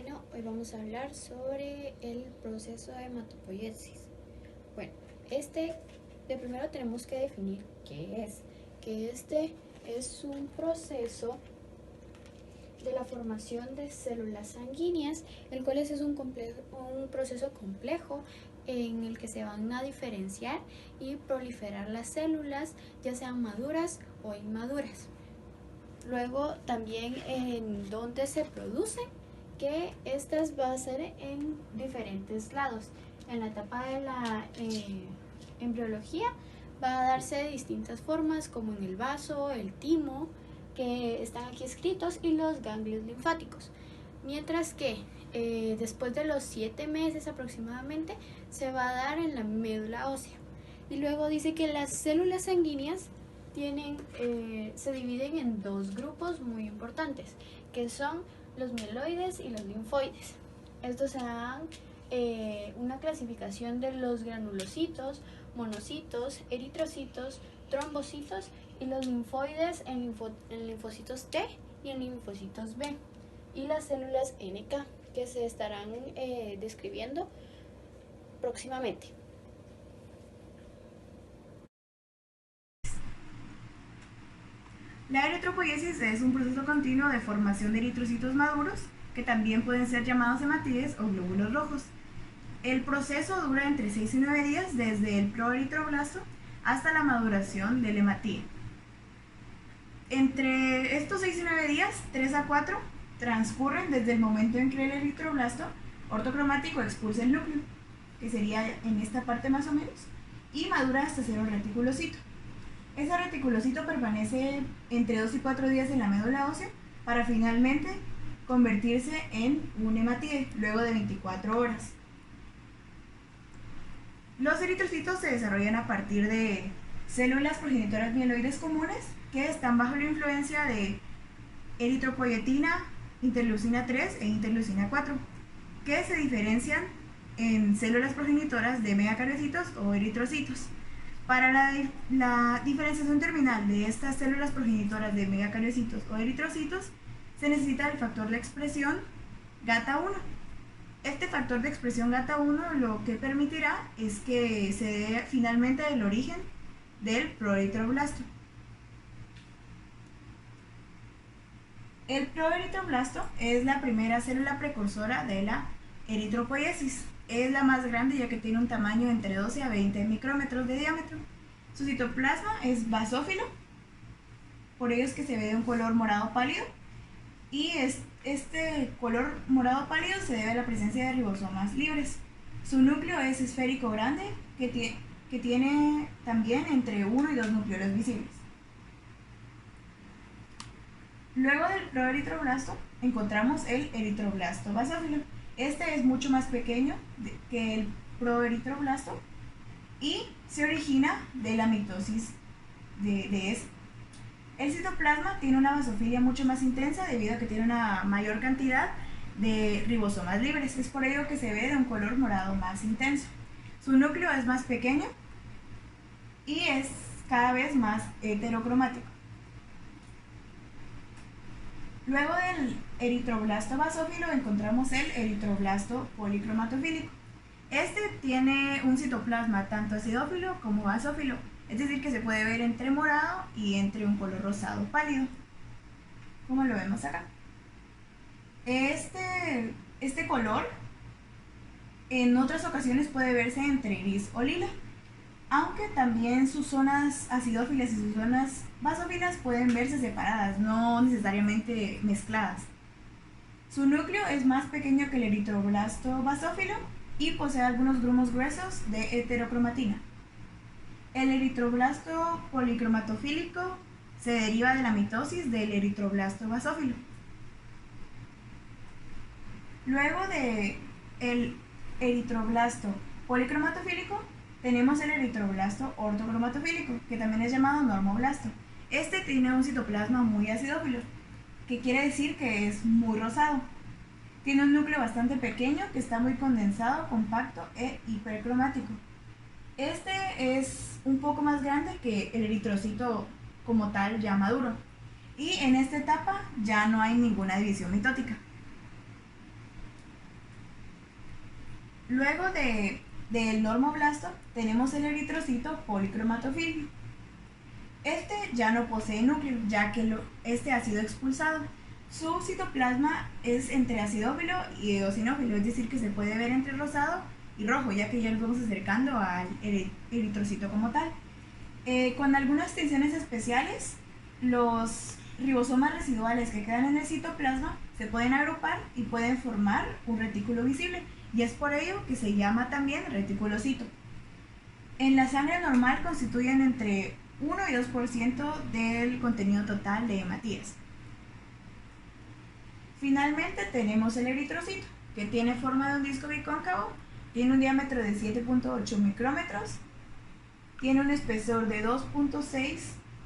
Bueno, hoy vamos a hablar sobre el proceso de hematopoiesis. Bueno, de primero tenemos que definir qué es. Que este es un proceso de la formación de células sanguíneas, el cual es un proceso complejo en el que se van a diferenciar y proliferar las células, ya sean maduras o inmaduras. Luego también en dónde se producen, que estas va a ser en diferentes lados. En la etapa de la embriología va a darse de distintas formas, como en el vaso, el timo, que están aquí escritos, y los ganglios linfáticos. Mientras que después de los 7 meses aproximadamente se va a dar en la médula ósea. Y luego dice que las células sanguíneas se dividen en dos grupos muy importantes, que son los mieloides y los linfoides. Estos se dan una clasificación de los granulocitos, monocitos, eritrocitos, trombocitos y los linfoides en linfocitos T y en linfocitos B, y las células NK, que se estarán describiendo próximamente. La eritropoiesis es un proceso continuo de formación de eritrocitos maduros, que también pueden ser llamados hematíes o glóbulos rojos. El proceso dura entre 6 y 9 días desde el proeritroblasto hasta la maduración del hematíe. Entre estos 6 y 9 días, 3 a 4 transcurren desde el momento en que el eritroblasto ortocromático expulsa el núcleo, que sería en esta parte más o menos, y madura hasta ser un reticulocito. Ese reticulocito permanece entre 2 y 4 días en la médula ósea para finalmente convertirse en un hematíe luego de 24 horas. Los eritrocitos se desarrollan a partir de células progenitoras mieloides comunes que están bajo la influencia de eritropoyetina, interleucina 3 e interleucina 4, que se diferencian en células progenitoras de megacariocitos o eritrocitos. Para la diferenciación terminal de estas células progenitoras de megacariocitos o eritrocitos, se necesita el factor de expresión GATA1. Este factor de expresión GATA1 lo que permitirá es que se dé finalmente el origen del proeritroblasto. El proeritroblasto es la primera célula precursora de la eritropoiesis. Es la más grande ya que tiene un tamaño entre 12 a 20 micrómetros de diámetro. Su citoplasma es basófilo, por ello es que se ve de un color morado pálido, y este color morado pálido se debe a la presencia de ribosomas libres. Su núcleo es esférico grande que tiene también entre 1 y 2 nucleolos visibles. Luego del proeritroblasto encontramos el eritroblasto basófilo. Este es mucho más pequeño que el proeritroblasto y se origina de la mitosis de este. El citoplasma tiene una basofilia mucho más intensa debido a que tiene una mayor cantidad de ribosomas libres. Es por ello que se ve de un color morado más intenso. Su núcleo es más pequeño y es cada vez más heterocromático. Luego del eritroblasto basófilo encontramos el eritroblasto policromatofílico. Este tiene un citoplasma tanto acidófilo como basófilo, es decir que se puede ver entre morado y entre un color rosado pálido, como lo vemos acá. Este color en otras ocasiones puede verse entre gris o lila, aunque también sus zonas acidófilas y sus zonas basófilas pueden verse separadas, no necesariamente mezcladas. Su núcleo es más pequeño que el eritroblasto basófilo y posee algunos grumos gruesos de heterocromatina. El eritroblasto policromatofílico se deriva de la mitosis del eritroblasto basófilo. Luego del eritroblasto policromatofílico tenemos el eritroblasto ortocromatofílico, que también es llamado normoblasto. Este tiene un citoplasma muy acidófilo, que quiere decir que es muy rosado. Tiene un núcleo bastante pequeño que está muy condensado, compacto e hipercromático. Este es un poco más grande que el eritrocito como tal ya maduro. Y en esta etapa ya no hay ninguna división mitótica. Luego del normoblasto tenemos el eritrocito policromatofílico. Este ya no posee núcleo, ya que este ha sido expulsado. Su citoplasma es entre acidófilo y eosinófilo, es decir, que se puede ver entre rosado y rojo, ya que ya nos vamos acercando al eritrocito como tal. Con algunas tensiones especiales, los ribosomas residuales que quedan en el citoplasma se pueden agrupar y pueden formar un retículo visible, y es por ello que se llama también reticulocito. En la sangre normal constituyen entre 1 y 2% del contenido total de hematías. Finalmente tenemos el eritrocito, que tiene forma de un disco bicóncavo, tiene un diámetro de 7.8 micrómetros, tiene un espesor de 2.6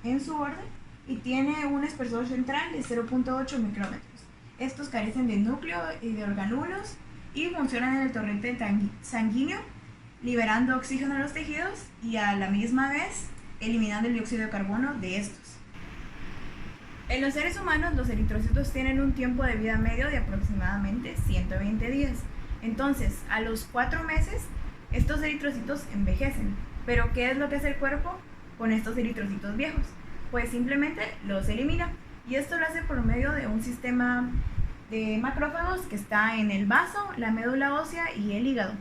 en su borde y tiene un espesor central de 0.8 micrómetros. Estos carecen de núcleo y de organulos y funcionan en el torrente sanguíneo, liberando oxígeno a los tejidos y a la misma vez eliminando el dióxido de carbono de estos. En los seres humanos, los eritrocitos tienen un tiempo de vida medio de aproximadamente 120 días. Entonces, a los 4 meses, estos eritrocitos envejecen. ¿Pero qué es lo que hace el cuerpo con estos eritrocitos viejos? Pues simplemente los elimina. Y esto lo hace por medio de un sistema de macrófagos que está en el vaso, la médula ósea y el hígado.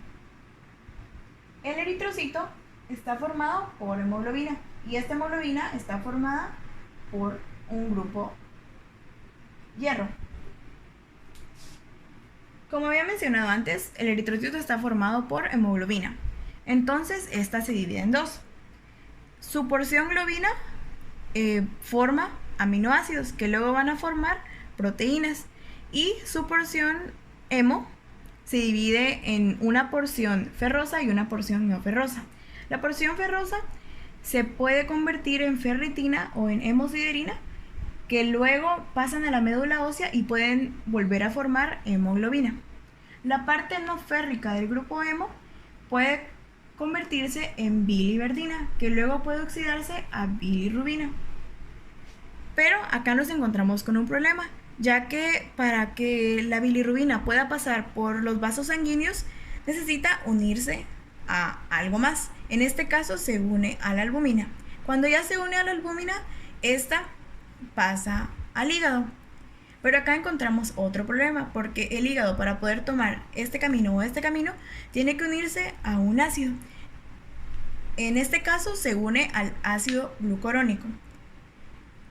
El eritrocito está formado por hemoglobina y esta hemoglobina está formada por un grupo hierro. Como había mencionado antes, el eritrocito está formado por hemoglobina. Entonces, esta se divide en dos. Su porción globina forma aminoácidos que luego van a formar proteínas, y su porción hemo se divide en una porción ferrosa y una porción no ferrosa. La porción ferrosa se puede convertir en ferritina o en hemosiderina, que luego pasan a la médula ósea y pueden volver a formar hemoglobina. La parte no férrica del grupo hemo puede convertirse en biliverdina, que luego puede oxidarse a bilirrubina. Pero acá nos encontramos con un problema, ya que para que la bilirrubina pueda pasar por los vasos sanguíneos necesita unirse a algo más. En este caso se une a la albúmina. Cuando ya se une a la albúmina, esta pasa al hígado. Pero acá encontramos otro problema, porque el hígado, para poder tomar este camino o este camino, tiene que unirse a un ácido. En este caso se une al ácido glucurónico.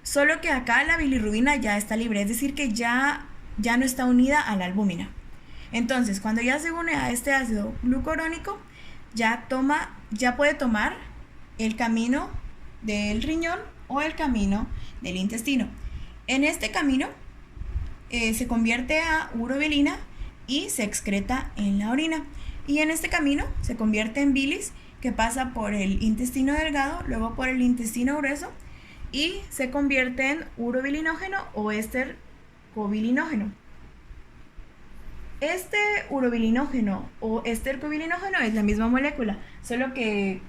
Solo que acá la bilirrubina ya está libre, es decir que ya no está unida a la albúmina. Entonces, cuando ya se une a este ácido glucurónico, ya puede tomar el camino del riñón o el camino del intestino. En este camino se convierte a urobilina y se excreta en la orina. Y en este camino se convierte en bilis, que pasa por el intestino delgado, luego por el intestino grueso, y se convierte en urobilinógeno o éster cobilinógeno. Este urobilinógeno o éster cobilinógeno es la misma molécula, solo que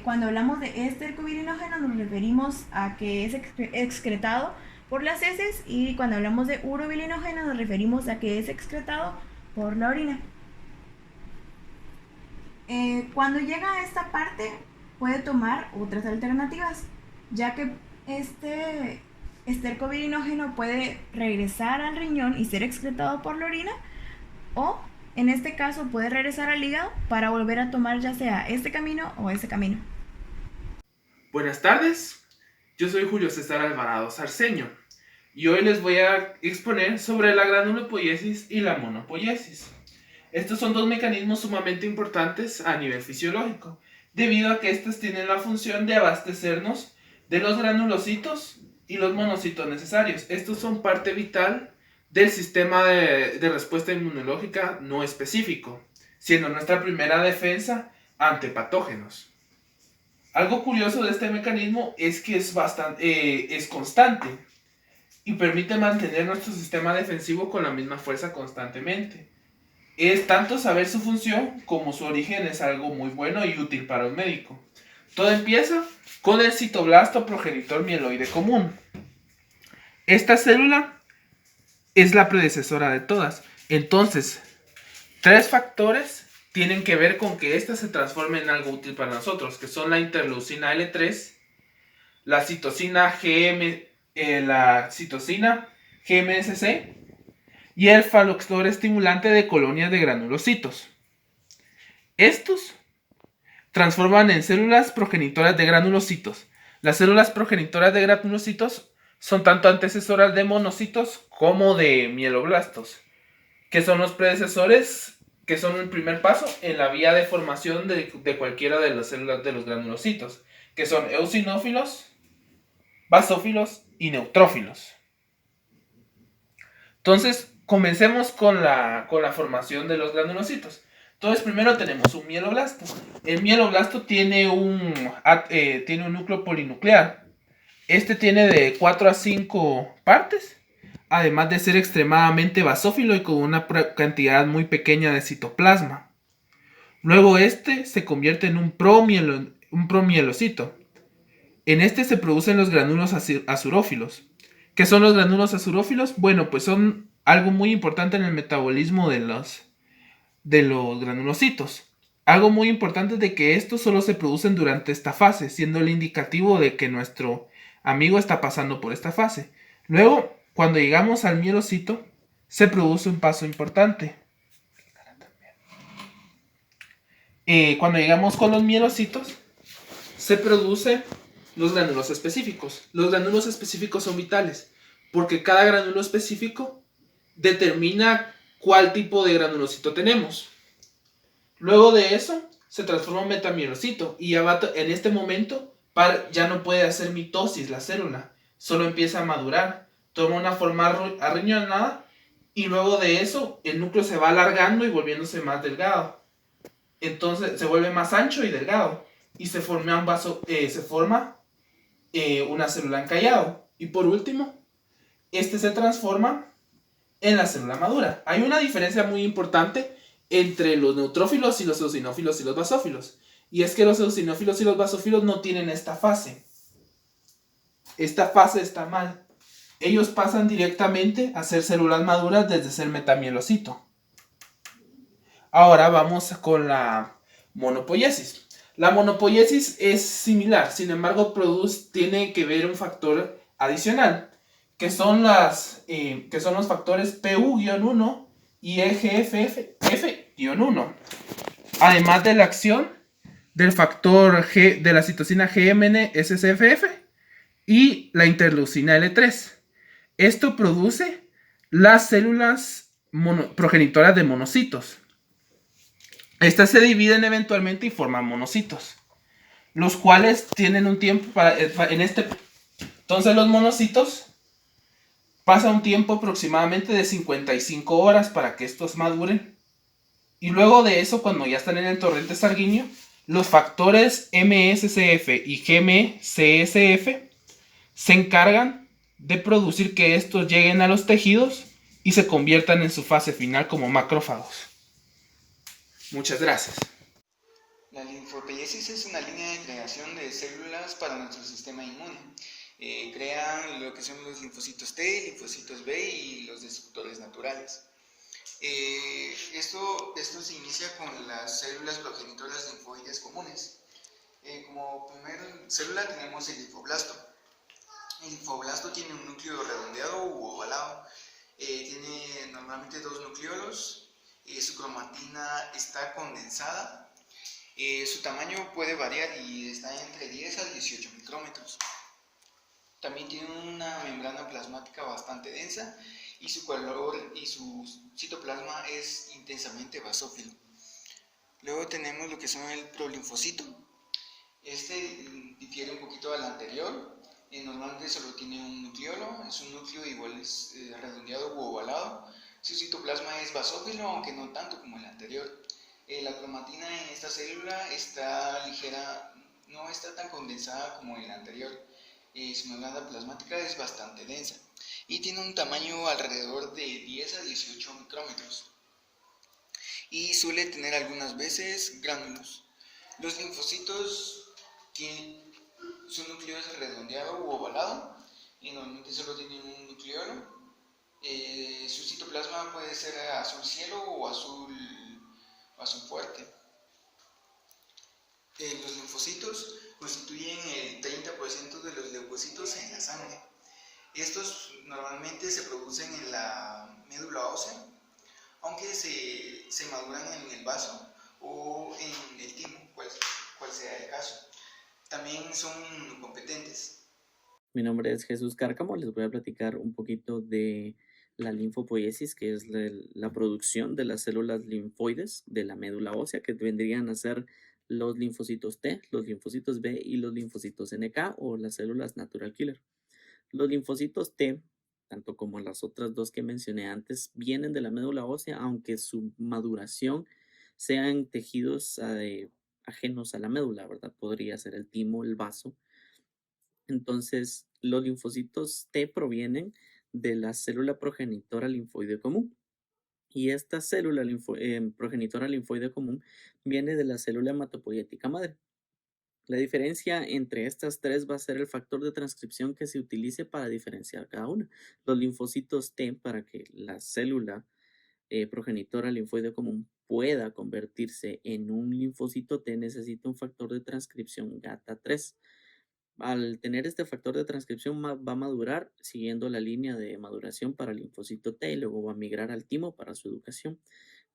cuando hablamos de éster cobilinógeno nos referimos a que es excretado por las heces, y cuando hablamos de urobilinógeno nos referimos a que es excretado por la orina. Cuando llega a esta parte puede tomar otras alternativas, ya que este estercobilinógeno puede regresar al riñón y ser excretado por la orina, o en este caso puede regresar al hígado para volver a tomar ya sea este camino o este camino. Buenas tardes, yo soy Julio César Alvarado Sarceño y hoy les voy a exponer sobre la granulopoiesis y la monopoiesis. Estos son dos mecanismos sumamente importantes a nivel fisiológico, debido a que estos tienen la función de abastecernos de los granulocitos y los monocitos necesarios. Estos son parte vital del sistema de respuesta inmunológica no específico, siendo nuestra primera defensa ante patógenos. Algo curioso de este mecanismo es que es constante y permite mantener nuestro sistema defensivo con la misma fuerza constantemente. Es tanto saber su función como su origen es algo muy bueno y útil para un médico. Todo empieza con el citoblasto progenitor mieloide común. Esta célula es la predecesora de todas. Entonces, 3 factores tienen que ver con que ésta se transforme en algo útil para nosotros, que son la interleucina L3, la citosina GMSC y el factor estimulante de colonias de granulocitos. Estos transforman en células progenitoras de granulocitos. Las células progenitoras de granulocitos son tanto antecesoras de monocitos como de mieloblastos, que son los predecesores, que son el primer paso en la vía de formación de cualquiera de las células de los granulocitos, que son eosinófilos, basófilos y neutrófilos. Entonces, comencemos con la formación de los granulocitos. Entonces, primero tenemos un mieloblasto. El mieloblasto tiene un núcleo polinuclear. Este tiene de 4 a 5 partes, además de ser extremadamente basófilo y con una cantidad muy pequeña de citoplasma. Luego este se convierte en un promielocito. En este se producen los granulos azurófilos. ¿Qué son los granulos azurófilos? Bueno, pues son algo muy importante en el metabolismo de los granulocitos. Algo muy importante es de que estos solo se producen durante esta fase, siendo el indicativo de que nuestro amigo está pasando por esta fase. Luego, cuando llegamos al mielocito, se produce un paso importante. Cuando llegamos con los mielocitos, se producen los granulos específicos. Los granulos específicos son vitales, porque cada granulo específico determina cuál tipo de granulocito tenemos. Luego de eso, se transforma en metamielocito y ya en este momento ya no puede hacer mitosis la célula, solo empieza a madurar, toma una forma arriñonada y luego de eso el núcleo se va alargando y volviéndose más delgado. Entonces se vuelve más ancho y delgado y se forma una célula encallado. Y por último, este se transforma en la célula madura. Hay una diferencia muy importante entre los neutrófilos y los eosinófilos y los basófilos. Y es que los eosinófilos y los basófilos no tienen esta fase. Esta fase está mal. Ellos pasan directamente a ser células maduras desde ser metamielocito. Ahora vamos con la monopoiesis. La monopoiesis es similar, sin embargo tiene que ver un factor adicional, que son los factores PU-1 y EGFF-1, además de la acción del factor G de la citosina GMN-SCFF y la interleucina L3. Esto produce las células progenitoras de monocitos. Estas se dividen eventualmente y forman monocitos, los cuales tienen un tiempo Entonces los monocitos pasa un tiempo aproximadamente de 55 horas para que estos maduren. Y luego de eso, cuando ya están en el torrente sanguíneo, los factores MSCF y GMCSF se encargan de producir que estos lleguen a los tejidos y se conviertan en su fase final como macrófagos. Muchas gracias. La linfopoiesis es una línea de creación de células para nuestro sistema inmune. Crean lo que son los linfocitos T, linfocitos B y los destructores naturales. Esto se inicia con las células progenitoras linfoides comunes. Como primera célula tenemos el linfoblasto. El linfoblasto tiene un núcleo redondeado u ovalado. Tiene normalmente 2 nucleolos. Su cromatina está condensada. Su tamaño puede variar y está entre 10 a 18 micrómetros. También tiene una membrana plasmática bastante densa y su color y su citoplasma es intensamente basófilo. Luego tenemos lo que son el prolinfocito. Este difiere un poquito al anterior. Normalmente solo tiene un nucleolo, es un núcleo igual redondeado u ovalado. Su citoplasma es basófilo, aunque no tanto como el anterior. La cromatina en esta célula está ligera, no está tan condensada como el anterior. Su membrana plasmática es bastante densa y tiene un tamaño alrededor de 10 a 18 micrómetros y suele tener algunas veces gránulos. Los linfocitos su núcleo es redondeado u ovalado y normalmente solo tienen un nucleolo. Su citoplasma puede ser azul cielo o vaso fuerte. Los linfocitos constituyen el 30% de los leucocitos en la sangre. Estos normalmente se producen en la médula ósea, aunque se maduran en el vaso o en el timo, cual sea el caso. También son competentes. Mi nombre es Jesús Cárcamo, les voy a platicar un poquito de la linfopoiesis, que es la producción de las células linfoides de la médula ósea, que vendrían a ser los linfocitos T, los linfocitos B y los linfocitos NK o las células natural killer. Los linfocitos T, tanto como las otras dos que mencioné antes, vienen de la médula ósea, aunque su maduración sea en tejidos ajenos a la médula, ¿verdad? Podría ser el timo, el vaso. Entonces, los linfocitos T provienen de la célula progenitora linfoide común. Y esta célula progenitora linfoide común viene de la célula hematopoyética madre. La diferencia entre estas tres va a ser el factor de transcripción que se utilice para diferenciar cada una. Los linfocitos T, para que la célula progenitora linfoide común pueda convertirse en un linfocito T, necesita un factor de transcripción GATA3. Al tener este factor de transcripción va a madurar siguiendo la línea de maduración para el linfocito T y luego va a migrar al timo para su educación.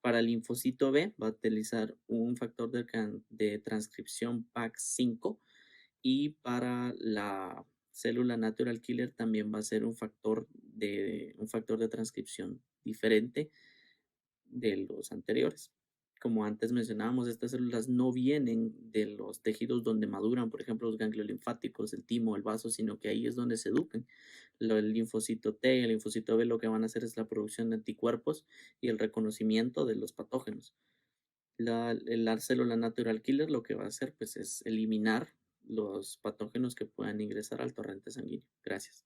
Para el linfocito B va a utilizar un factor de transcripción PAX5 y para la célula natural killer también va a ser un factor de transcripción diferente de los anteriores. Como antes mencionábamos, estas células no vienen de los tejidos donde maduran, por ejemplo, los ganglios linfáticos, el timo, el vaso, sino que ahí es donde se educan. El linfocito T y el linfocito B lo que van a hacer es la producción de anticuerpos y el reconocimiento de los patógenos. La célula natural killer lo que va a hacer pues, es eliminar los patógenos que puedan ingresar al torrente sanguíneo. Gracias.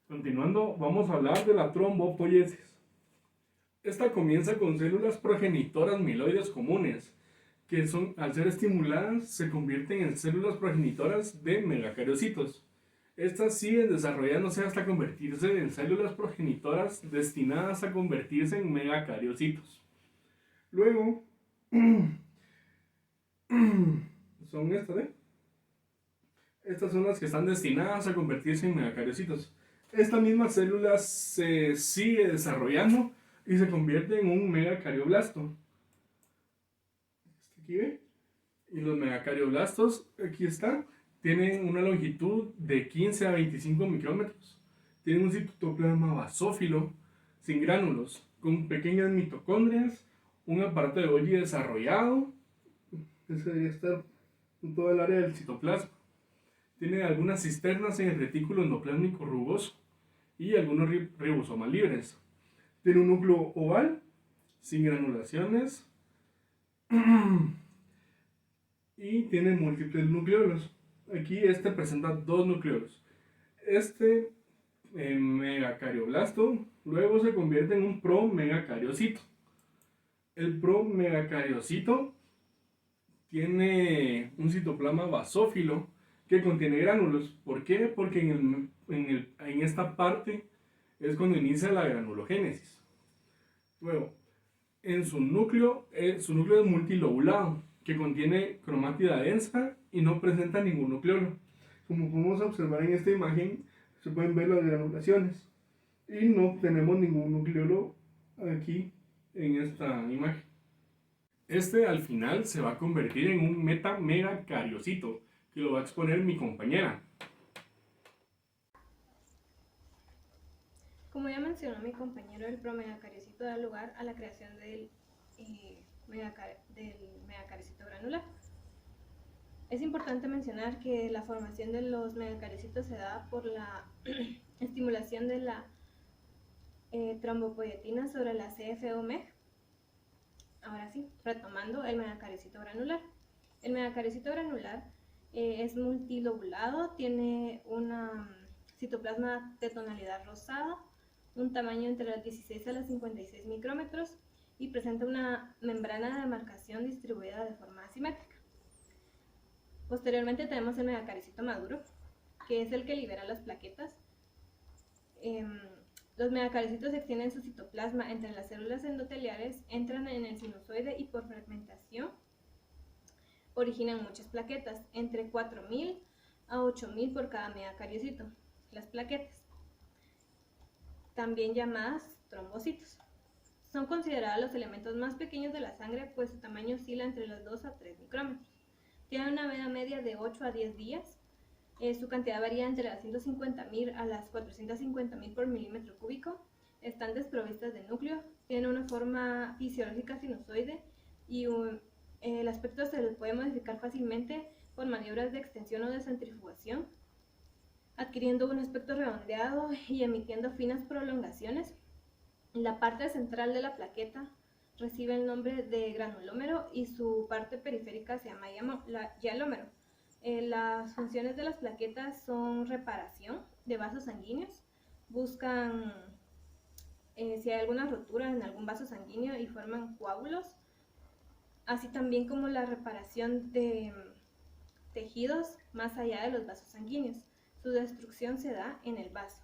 Continuando, vamos a hablar de la trombopoiesis. Esta comienza con células progenitoras mieloides comunes, que al ser estimuladas se convierten en células progenitoras de megacariocitos. Estas siguen desarrollándose hasta convertirse en células progenitoras destinadas a convertirse en megacariocitos. Luego, son estas son las que están destinadas a convertirse en megacariocitos. Esta misma célula se sigue desarrollando y se convierte en un megacardioblasto. Aquí ve. Y los megacardioblastos, aquí están, tienen una longitud de 15 a 25 micrómetros. Tienen un citoplasma basófilo sin gránulos, con pequeñas mitocondrias, un aparato de Golgi desarrollado. Ese debería estar en todo el área del citoplasma. Tiene algunas cisternas en el retículo endoplásmico rugoso y algunos ribosomas libres. Tiene un núcleo oval, sin granulaciones, y tiene múltiples nucleolos. Aquí presenta dos nucleolos. Megacardioblasto luego se convierte en un promegacariocito. El promegacariocito tiene un citoplasma basófilo que contiene gránulos. ¿Por qué? Porque en esta parte es cuando inicia la granulogénesis. Luego, en su núcleo es multilobulado, que contiene cromátida densa y no presenta ningún nucleolo. Como podemos observar en esta imagen, se pueden ver las granulaciones y no tenemos ningún nucleolo aquí en esta imagen. Al final se va a convertir en un megamegacariocito, que lo va a exponer mi compañera. Como ya mencionó mi compañero, el promegacariocito da lugar a la creación del megacariocito granular. Es importante mencionar que la formación de los megacaricitos se da por la estimulación de la trombopoietina sobre la CFO-MEG. Ahora sí, retomando el megacaricito granular. El megacaricito granular es multilobulado, tiene una citoplasma de tonalidad rosada, un tamaño entre las 16 a las 56 micrómetros y presenta una membrana de demarcación distribuida de forma asimétrica. Posteriormente tenemos el megacaricito maduro, que es el que libera las plaquetas. Los megacaricitos extienden su citoplasma entre las células endoteliales, entran en el sinusoide y por fragmentación originan muchas plaquetas, entre 4.000 a 8.000 por cada megacariocito. Las plaquetas, también llamadas trombocitos, son considerados los elementos más pequeños de la sangre, pues su tamaño oscila entre los 2 a 3 micrómetros. Tienen una vida media de 8 a 10 días. Su cantidad varía entre las 150.000 a las 450.000 por milímetro cúbico. Están desprovistas de núcleo, tienen una forma fisiológica sinusoide y el aspecto se les puede modificar fácilmente por maniobras de extensión o de centrifugación, adquiriendo un aspecto redondeado y emitiendo finas prolongaciones. La parte central de la plaqueta recibe el nombre de granulómero y su parte periférica se llama hialómero. Las funciones de las plaquetas son reparación de vasos sanguíneos, buscan si hay alguna rotura en algún vaso sanguíneo y forman coágulos, así también como la reparación de tejidos más allá de los vasos sanguíneos. Su destrucción se da en el vaso.